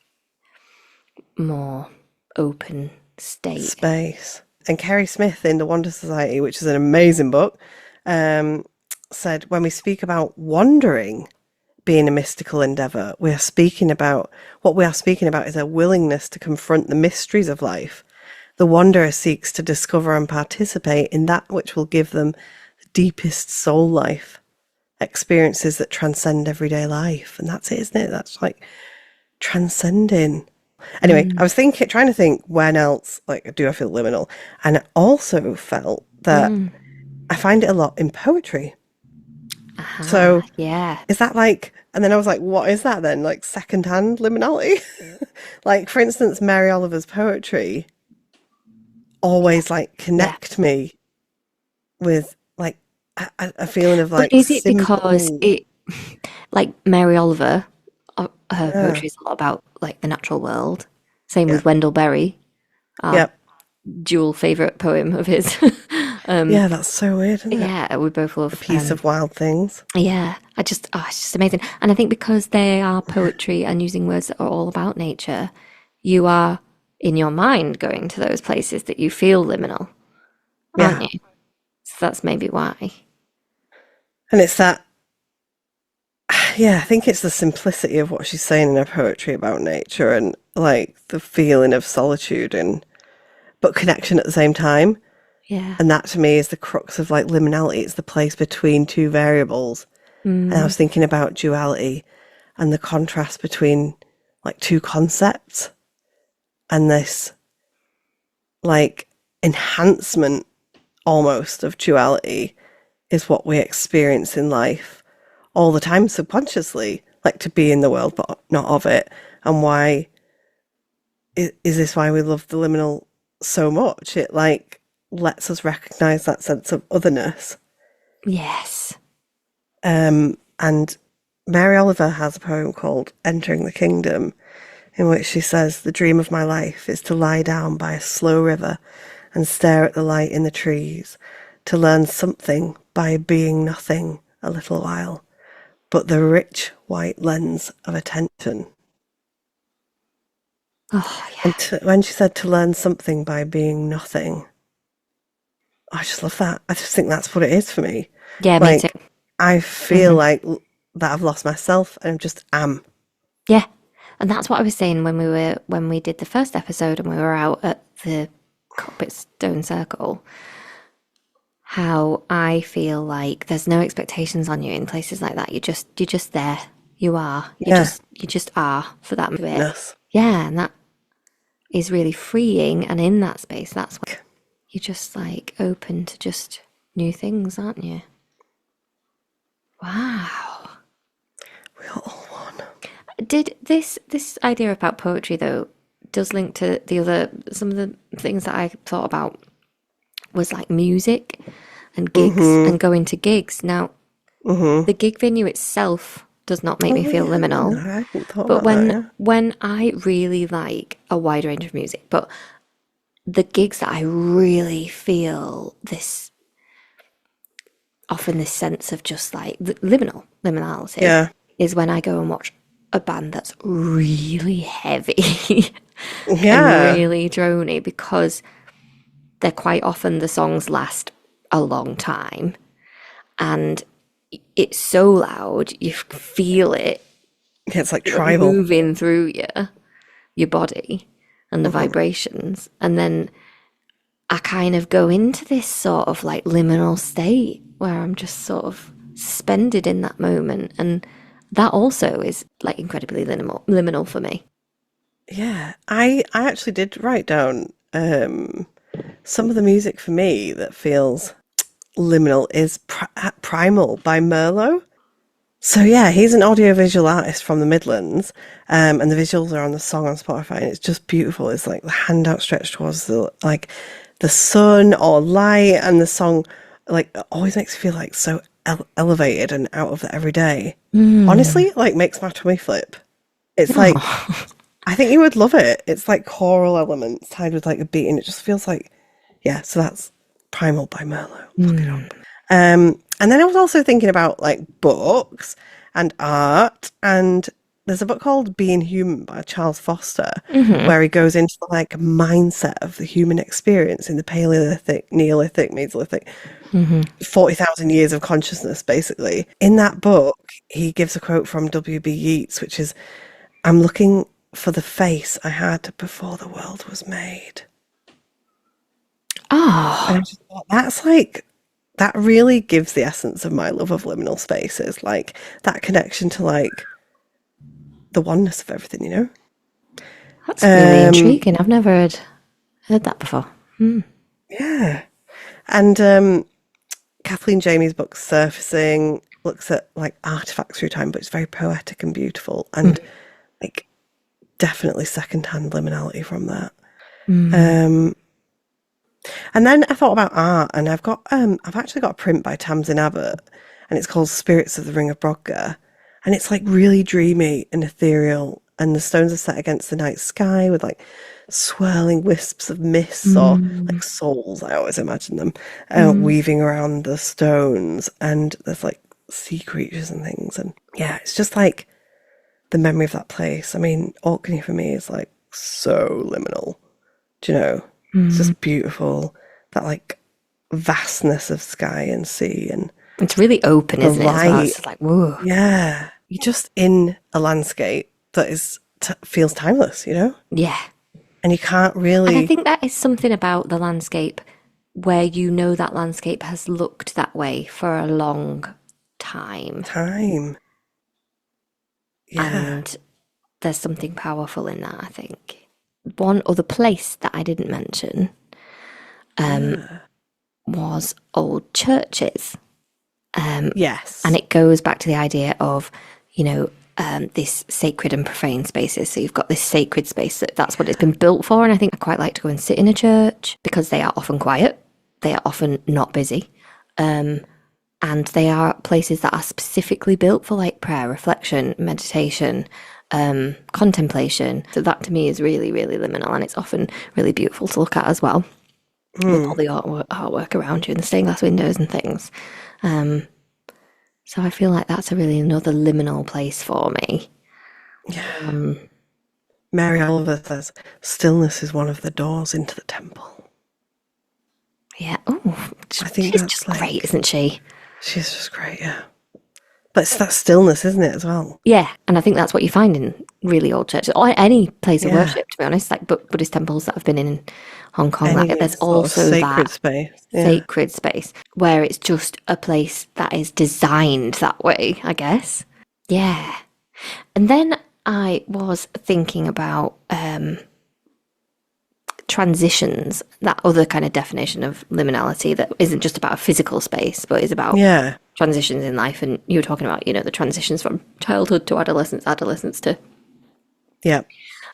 more open state. Space. And Kerry Smith in The Wonder Society, which is an amazing book, said when we speak about wandering being a mystical endeavor, what we are speaking about is a willingness to confront the mysteries of life. The wanderer seeks to discover and participate in that which will give them the deepest soul life, experiences that transcend everyday life. And that's it, isn't it? That's like transcending. Anyway, I was trying to think when else, like, do I feel liminal? And I also felt that I find it a lot in poetry. Aha, So yeah. is that like, and then I was like, what is that then? Like secondhand liminality? Like, for instance, Mary Oliver's poetry Yeah. always like Yeah. connect me with like a feeling of But like is it because simple. it, like Mary Oliver, her Yeah, poetry is a lot about like the natural world. Same yeah, with Wendell Berry, yeah, dual favorite poem of his, Yeah, that's so weird, isn't it? Yeah, we both A love. piece of wild things. Yeah, it's just amazing. And I think because they are poetry and using words that are all about nature, you are in your mind going to those places that you feel liminal, aren't Yeah. you? So that's maybe why. And it's that, yeah, I think it's the simplicity of what she's saying in her poetry about nature and like the feeling of solitude and but connection at the same time. Yeah. And that to me is the crux of like liminality. It's the place between two variables. And I was thinking about duality and the contrast between like two concepts and this like enhancement almost of duality is what we experience in life all the time subconsciously, like to be in the world but not of it. And why is this why we love the liminal so much? It like lets us recognize that sense of otherness. Yes. And Mary Oliver has a poem called Entering the Kingdom, in which she says, "The dream of my life is to lie down by a slow river and stare at the light in the trees, to learn something by being nothing a little while, but the rich white lens of attention." Oh, And yeah. when she said to learn something by being nothing, I just love that. I just think that's what it is for me. Yeah, me too. Like, I feel like that I've lost myself and I just am. Yeah. And that's what I was saying when we did the first episode and we were out at the Cockpit Stone Circle. How I feel like there's no expectations on you in places like that. You're just there. You are. Yeah. You just are for that bit. Yes. Yeah, and that is really freeing. And in that space, that's when you're just like open to just new things, aren't you? Wow. We are all one. Did this idea about poetry though does link to the other some of the things that I thought about was like music and gigs and going to gigs. Now, the gig venue itself does not make me Oh, feel yeah. liminal, No, I hadn't thought but about that, yeah. when I really like a wide range of music, but the gigs that I really feel this often this sense of just like liminality Yeah. is when I go and watch a band that's really heavy and Yeah. really drony because they're quite often the songs last a long time and it's so loud you feel it It's like tribal. moving through your body and the vibrations, and then I kind of go into this sort of like liminal state where I'm just sort of suspended in that moment, and that also is like incredibly liminal for me. Yeah. I actually did write down some of the music for me that feels liminal is Primal by Merlot. So yeah, he's an audiovisual artist from the Midlands, and the visuals are on the song on Spotify, and it's just beautiful. It's like the hand outstretched towards the sun or light, and the song like always makes you feel like so elevated and out of the everyday. Honestly, it like makes my tummy flip. It's like Oh, I think you would love it. It's like choral elements tied with like a beat, and it just feels like yeah. So that's Primal by Merlot. Look it up. And then I was also thinking about like books and art, and there's a book called Being Human by Charles Foster, where he goes into the like mindset of the human experience in the Paleolithic, Neolithic, Mesolithic, 40,000 years of consciousness, basically. In that book, he gives a quote from W.B. Yeats, which is, "I'm looking for the face I had before the world was made." And I just thought, that's like, that really gives the essence of my love of liminal spaces, like that connection to like the oneness of everything, you know? that's really intriguing. I've never heard that before. Yeah. And Kathleen Jamie's book Surfacing looks at like artifacts through time, but it's very poetic and beautiful, and like definitely secondhand liminality from that. And then I thought about art, and I've actually got a print by Tamsin Abbott, and it's called Spirits of the Ring of Brodgar, and it's like really dreamy and ethereal and the stones are set against the night sky with like swirling wisps of mist or like souls, I always imagine them, weaving around the stones, and there's like sea creatures and things, and yeah, it's just like the memory of that place. I mean, Orkney for me is like so liminal, do you know? It's just beautiful, that like vastness of sky and sea, and It's really open, the isn't it, as well? light. It's just like, whoa. Yeah, you're just in a landscape that is feels timeless, you know? Yeah. And you can't And I really think that is something about the landscape where you know that landscape has looked that way for a long time. time. Yeah. And there's something powerful in that, I think. One other place that I didn't mention was old churches. Yes. And it goes back to the idea of, you know, this sacred and profane spaces. So you've got this sacred space, that's what it's been built for. And I think I quite like to go and sit in a church because they are often quiet. They are often not busy. And they are places that are specifically built for like prayer, reflection, meditation, contemplation. So that to me is really, really liminal, and it's often really beautiful to look at as well. With all the artwork around you and the stained glass windows and things. So I feel like that's another liminal place for me. Yeah. Mary Oliver says, stillness is one of the doors into the temple. Yeah. Oh, I think she's that's just like, great, isn't she? she's just great, yeah. But it's that stillness, isn't it, as well? Yeah, and I think that's what you find in really old churches or any place of Yeah. worship, to be honest, like Buddhist temples that have been in Hong Kong. Like, Any there's sort of also sacred that space. Yeah. sacred space where it's just a place that is designed that way, I guess. Yeah. And then I was thinking about transitions, that other kind of definition of liminality that isn't just about a physical space, but is about Yeah. transitions in life. And you were talking about, you know, the transitions from childhood to adolescence, adolescence to Yeah.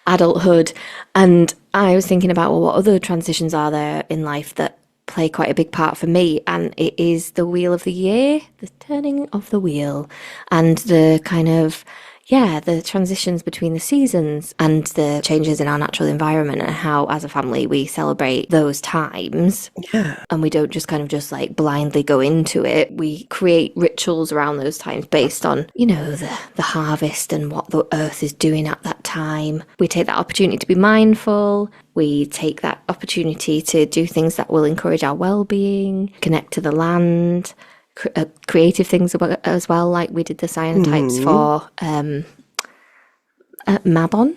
adulthood. And I was thinking about, well, what other transitions are there in life that play quite a big part for me? And it is the wheel of the year, the turning of the wheel, and the kind of, yeah, the transitions between the seasons and the changes in our natural environment, and how as a family we celebrate those times. Yeah. And we don't just kind of just like blindly go into it. We create rituals around those times based on, you know, the harvest and what the earth is doing at that time. We take that opportunity to be mindful. We take that opportunity to do things that will encourage our well-being, connect to the land, creative things as well, like we did the cyanotypes for Mabon.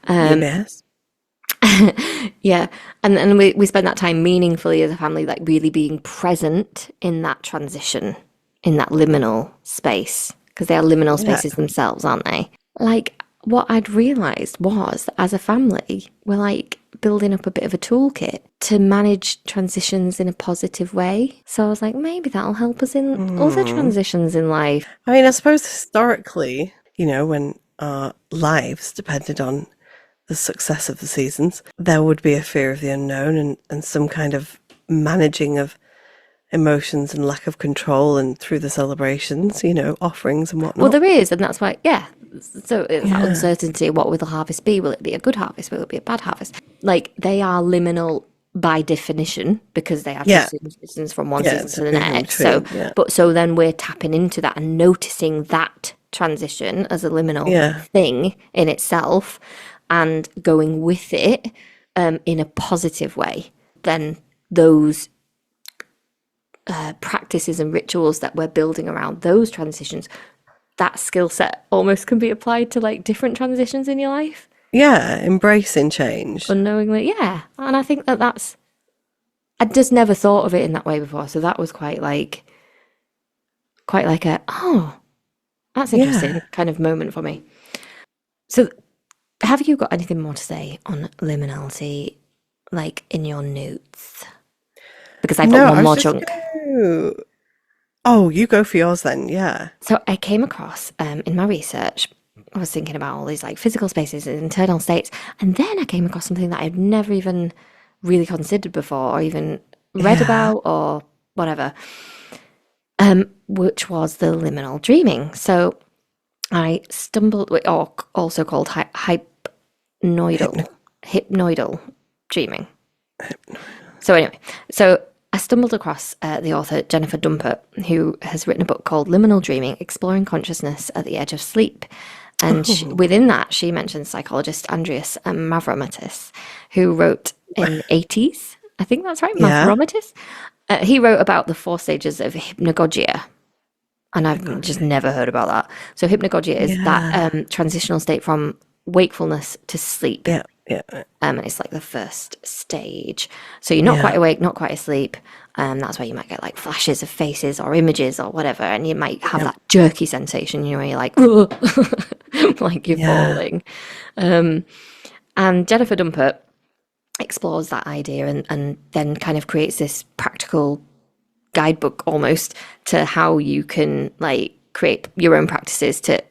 Yes. Yeah, and we spend that time meaningfully as a family, like really being present in that transition, in that liminal space, because they are liminal spaces themselves, aren't they? Like, what I'd realised was that as a family, we're like building up a bit of a toolkit to manage transitions in a positive way. So I was like, maybe that'll help us in other transitions in life. I mean, I suppose historically, you know, when our lives depended on the success of the seasons, there would be a fear of the unknown and some kind of managing of emotions and lack of control, and through the celebrations, you know, offerings and whatnot. Well, there is, and that's why, yeah. So it's that uncertainty. What will the harvest be? Will it be a good harvest? Will it be a bad harvest? Like, they are liminal by definition because they have transitions from one season to the next. So then we're tapping into that and noticing that transition as a liminal thing in itself and going with it in a positive way. Then those practices and rituals that we're building around those transitions, that skill set almost can be applied to like different transitions in your life. Yeah, embracing change. Unknowingly, yeah. And I think that's, I just never thought of it in that way before. So that was quite like a, oh, that's interesting kind of moment for me. So have you got anything more to say on liminality, like in your notes? Because I've got one more chunk. Oh, you go for yours then, yeah. So I came across, in my research, I was thinking about all these like physical spaces and internal states, and then I came across something that I'd never even really considered before or even read about or whatever, which was the liminal dreaming. So I stumbled, or also called hypnoidal, hypnoidal dreaming. So anyway, so I stumbled across the author Jennifer Dumpert, who has written a book called Liminal Dreaming, Exploring Consciousness at the Edge of Sleep. And within that, she mentions psychologist Andreas Mavromatis, who wrote in the 80s. I think that's right, Yeah. Mavromatis. He wrote about the 4 stages of hypnagogia. And I've just never heard about that. So hypnagogia is that transitional state from wakefulness to sleep. Yeah. And it's like the first stage. So you're not quite awake, not quite asleep. That's where you might get like flashes of faces or images or whatever. And you might have that jerky sensation, you know, where you're like, like you're falling. And Jennifer Dumpert explores that idea and then kind of creates this practical guidebook almost to how you can like create your own practices to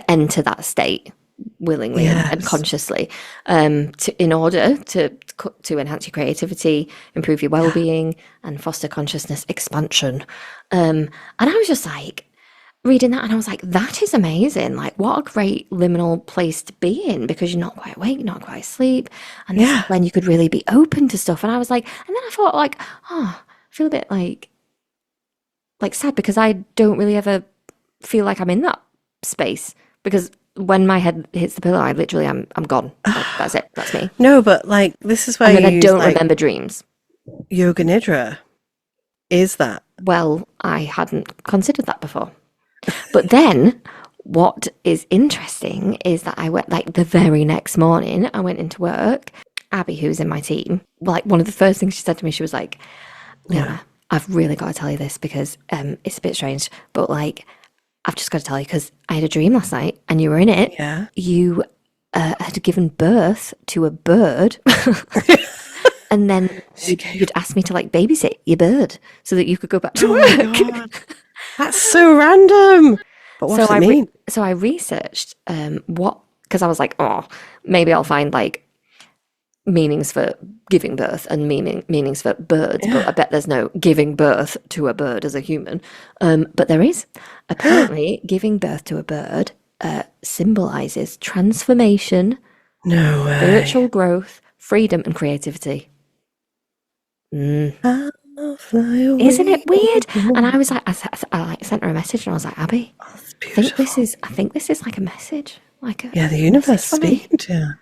enter that state willingly and consciously in order to enhance your creativity, improve your well-being and foster consciousness expansion. And I was just like reading that and I was like, that is amazing. Like what a great liminal place to be in, because you're not quite awake, not quite asleep, and this is when you could really be open to stuff. And I was like, and then I thought like, I feel a bit like sad, because I don't really ever feel like I'm in that space, because when my head hits the pillow, I literally I'm gone. Like, that's it. That's me. No, but like this is where And then you I don't remember dreams. Yoga Nidra. Is that? Well, I hadn't considered that before. But then what is interesting is that I went like the very next morning, I went into work. Abby, who's in my team, like one of the first things she said to me, she was like, yeah, I've really got to tell you this because it's a bit strange, but like, I've just got to tell you because I had a dream last night and you were in it. Yeah. You had given birth to a bird and then you'd asked me to like babysit your bird so that you could go back to work. My God. That's so random. But what does it mean? So I researched because I was like, oh, maybe I'll find like meanings for giving birth and meanings for birds, but I bet there's no giving birth to a bird as a human. But there is. Apparently, giving birth to a bird symbolizes transformation, No way. spiritual growth, freedom, and creativity. I'll fly away. Isn't it weird? And I was like, I sent her a message, and I was like, Abby, I think this is like a message, like the universe speaking to you.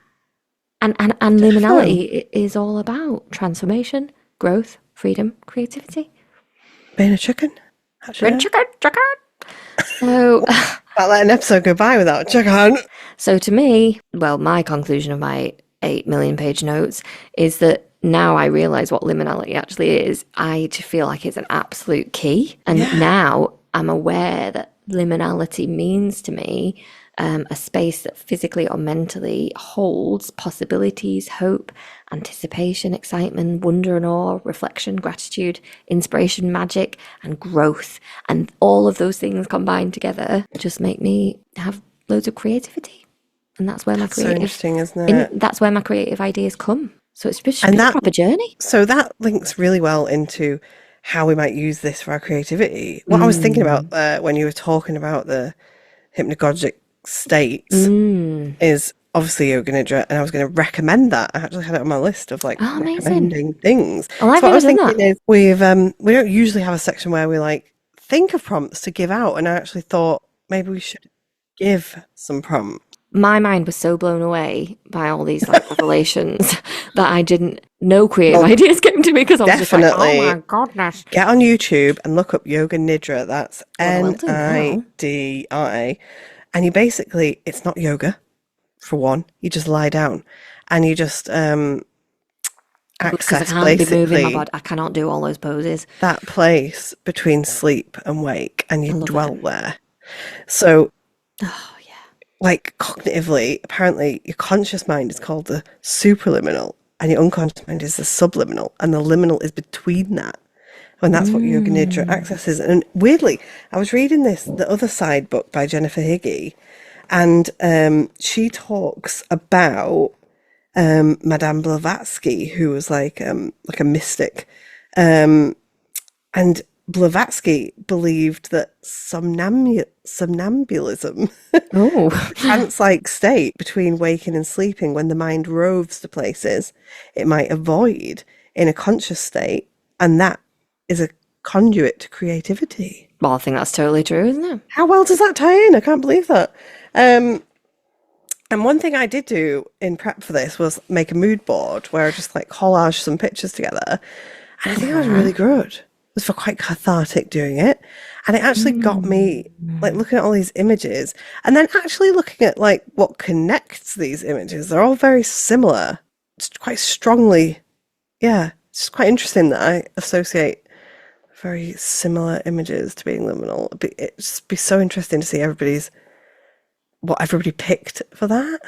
And liminality is all about transformation, growth, freedom, creativity. Being a chicken. Chicken. So I'll let an episode go by without a chicken. So to me, well, my conclusion of my 8 million page notes is that now I realise what liminality actually is. I feel like it's an absolute key. And now I'm aware that liminality means to me a space that physically or mentally holds possibilities, hope, anticipation, excitement, wonder and awe, reflection, gratitude, inspiration, magic, and growth. And all of those things combined together just make me have loads of creativity. And that's where so interesting, isn't it? That's where my creative ideas come. So it's just a proper journey. So that links really well into how we might use this for our creativity. What I was thinking about when you were talking about the hypnagogic states is obviously Yoga Nidra, and I was going to recommend that. I actually had it on my list of like recommending things. Well, so what I was thinking is we don't usually have a section where we like think of prompts to give out, and I actually thought maybe we should give some prompts. My mind was so blown away by all these like revelations that I didn't know creative ideas came to me, because I was just like, oh my goodness. Get on YouTube and look up Yoga Nidra. That's Nidi. And you basically, it's not yoga, for one. You just lie down and you just access I can't be moving my body. I cannot do all those poses. That place between sleep and wake, and you dwell there. So, like cognitively, apparently your conscious mind is called the supraliminal and your unconscious mind is the subliminal, and the liminal is between that. And that's what Yoga Nidra accesses. And weirdly, I was reading the other side book by Jennifer Higgy, and she talks about Madame Blavatsky, who was like a mystic. And Blavatsky believed that somnambulism, Oh. a trance-like state between waking and sleeping when the mind roves to places it might avoid in a conscious state, and that is a conduit to creativity. Well, I think that's totally true, isn't it? How well does that tie in? I can't believe that. And one thing I did do in prep for this was make a mood board where I just like collage some pictures together. And I think I was really good. It was for quite cathartic doing it. And it actually got me like looking at all these images and then actually looking at like what connects these images. They're all very similar. It's quite strongly. Yeah. It's quite interesting that I associate very similar images to being liminal. It'd just be so interesting to see what everybody picked for that.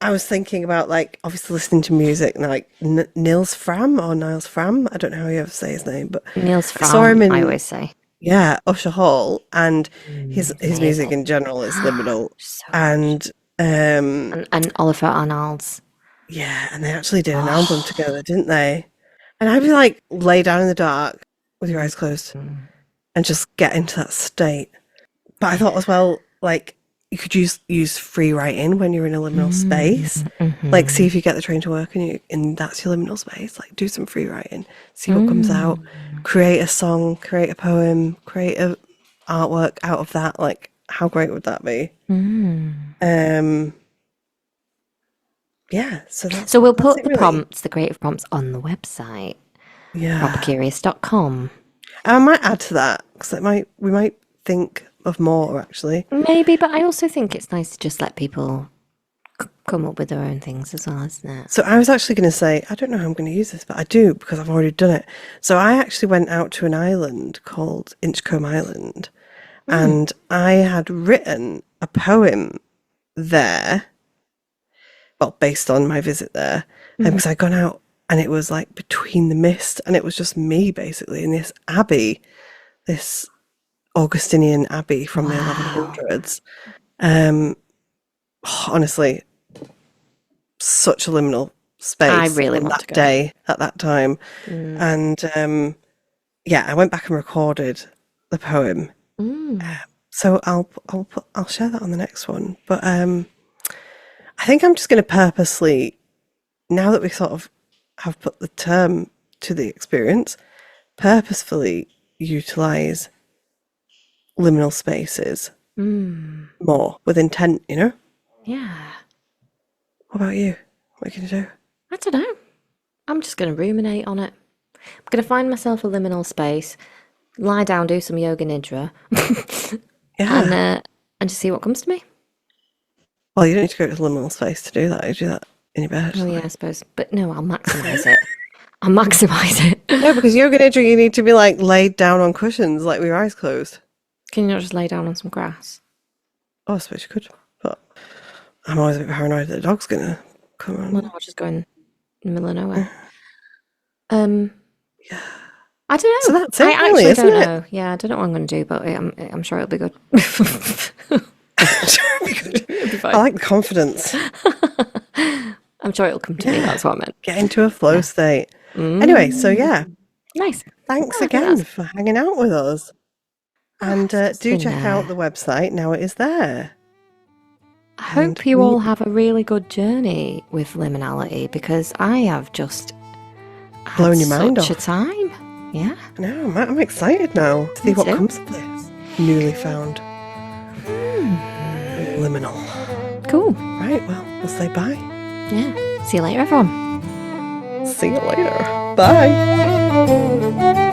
I was thinking about like obviously listening to music and like Niels Fram. I don't know how you ever say his name, but Niels I saw him Fram, in I always say. yeah Usher Hall, and his music in general is liminal. So And and Oliver Arnolds. yeah, and they actually did an album together, didn't they? And I'd be like lay down in the dark with your eyes closed and just get into that state. But I thought as well, like you could use free writing when you're in a liminal space. Like see if you get the train to work and that's your liminal space. Like do some free writing, see what comes out, create a song, create a poem, create a artwork out of that. Like how great would that be? Yeah, So we'll put it the really. prompts, the creative prompts, on the website, Yeah, propercurious.com. and I might add to that because we might think of more actually. Maybe, but I also think it's nice to just let people come up with their own things as well, isn't it? So I was actually going to say, I don't know how I'm going to use this, but I do because I've already done it. So I actually went out to an island called Inchcombe Island, and I had written a poem there, well, based on my visit there, because I'd gone out and it was like between the mist, and it was just me basically in this abbey, this Augustinian abbey from the 1100s. Honestly, such a liminal space. I really on want that to go. day at that time, and yeah, I went back and recorded the poem. So I'll share that on the next one. But I think I'm just going to purposely, now that we sort of have put the term to the experience, purposefully utilize liminal spaces more with intent, you know? Yeah. What about you? What can you do? I don't know. I'm just going to ruminate on it. I'm going to find myself a liminal space, lie down, do some yoga nidra, Yeah. and just see what comes to me. Well, you don't need to go to the liminal space to do that. You do that in your bed. Oh, yeah, I suppose. But no, I'll maximise it. I'll maximise it. No, because yoga nidra, you need to be like laid down on cushions, like with your eyes closed. Can you not just lay down on some grass? Oh, I suppose you could, but I'm always a bit paranoid that the dog's gonna come on. Well, no, I'll just go in the middle of nowhere. Yeah. I don't know. So that's it, I really, actually isn't don't it? know. Yeah, I don't know what I'm going to do, but I'm sure it'll be good. It'll be fine. I like the confidence. I'm sure it'll come to me. That's what I meant. Get into a flow state. Anyway, so yeah, Nice. thanks I think again for hanging out with us. And do check out the website. Now it is there. I hope you all have a really good journey with liminality, because I have just Blown had your mind such off. a time. Yeah. I know, I'm excited now to see Me what too. comes of this. Newly found. Liminal. Cool. Right, well, we'll say bye. Yeah. See you later, everyone. See you later. Bye.